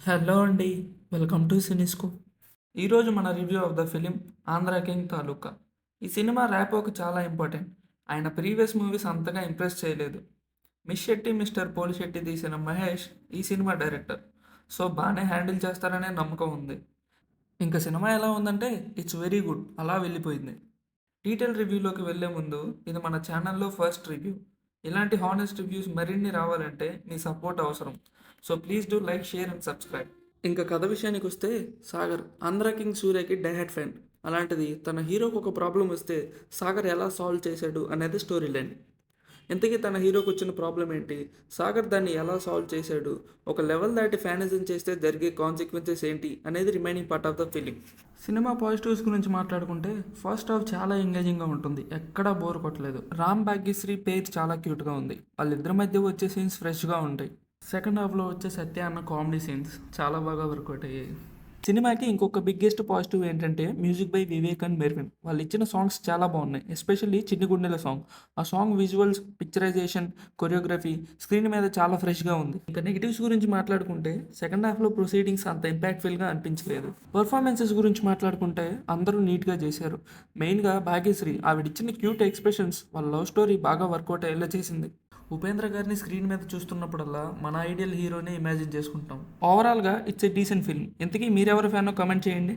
Hello అండి, welcome to సినిస్కో. ఈరోజు మన review of the film Andhra king Taluka. ఈ సినిమా ర్యాపోకి చాలా ఇంపార్టెంట్. ఆయన ప్రీవియస్ మూవీస్ అంతగా ఇంప్రెస్ చేయలేదు. Miss Shetty mister Polishetty తీసిన మహేష్ ఈ సినిమా డైరెక్టర్. సో బాగానే హ్యాండిల్ చేస్తారనే నమ్మకం ఉంది. ఇంకా సినిమా ఎలా ఉందంటే ఇట్స్ వెరీ గుడ్ అలా వెళ్ళిపోయింది. డీటెయిల్ రివ్యూలోకి వెళ్ళే ముందు ఇది మన ఛానల్లో ఫస్ట్ రివ్యూ. ఇలాంటి హానెస్ట్ రివ్యూస్ మరిన్ని రావాలంటే మీ సపోర్ట్ అవసరం. So please do like, share and subscribe. ఇంకా కథ విషయానికి వస్తే, సాగర్ ఆంధ్ర కింగ్ సూర్యకి డైహార్డ్ ఫ్యాన్. అలాంటిది తన హీరోకి ఒక ప్రాబ్లం వస్తే సాగర్ ఎలా సాల్వ్ చేశాడు అనేది స్టోరీ లైన్. ఇంతకీ తన హీరోకి వచ్చిన ప్రాబ్లం ఏంటి, సాగర్ దాన్ని ఎలా సాల్వ్ చేశాడు, ఒక లెవెల్ దాటి ఫ్యానిజం చేస్తే జరిగే కాన్సిక్వెన్సెస్ ఏంటి అనేది remaining part of the film. Cinema positives గురించి మాట్లాడుకుంటే ఫస్ట్ హాఫ్ చాలా ఎంగేజింగ్గా ఉంటుంది, ఎక్కడా బోర్ కొట్టలేదు. రామ్ భాగ్యశ్రీ పేర్ చాలా క్యూట్గా ఉంది, వాళ్ళిద్దరి మధ్య వచ్చే సీన్స్ ఫ్రెష్గా ఉంటాయి. సెకండ్ హాఫ్లో వచ్చే సత్య అన్న కామెడీ సీన్స్ చాలా బాగా వర్కౌట్ అయ్యాయి. సినిమాకి ఇంకొక బిగ్గెస్ట్ పాజిటివ్ ఏంటంటే music by Vivek and Mervin. వాళ్ళు ఇచ్చిన సాంగ్స్ చాలా బాగున్నాయి, ఎస్పెషల్లీ చిన్ని గుండెల సాంగ్. ఆ song visuals, picturization, choreography screen మీద చాలా ఫ్రెష్గా ఉంది. ఇంకా నెగిటివ్స్ గురించి మాట్లాడుకుంటే సెకండ్ హాఫ్లో ప్రొసీడింగ్స్ అంత ఇంపాక్ట్ఫుల్గా అనిపించలేదు. పర్ఫార్మెన్సెస్ గురించి మాట్లాడుకుంటే అందరూ నీట్గా చేశారు. మెయిన్గా భాగ్యశ్రీ ఆవిడిచ్చిన క్యూట్ ఎక్స్ప్రెషన్స్ వాళ్ళ లవ్ స్టోరీ బాగా వర్కౌట్ అయ్యేలా చేసింది. ఉపేంద్ర గారిని స్క్రీన్ మీద చూస్తున్నప్పుడల్లా మన ఐడియల్ హీరోనే ఇమాజిన్ చేసుకుంటాం. ఓవరాల్గా ఇట్స్ ఎ డీసెంట్ ఫిల్మ్. ఇంతకీ మీరెవరి ఫ్యానో కమెంట్ చేయండి.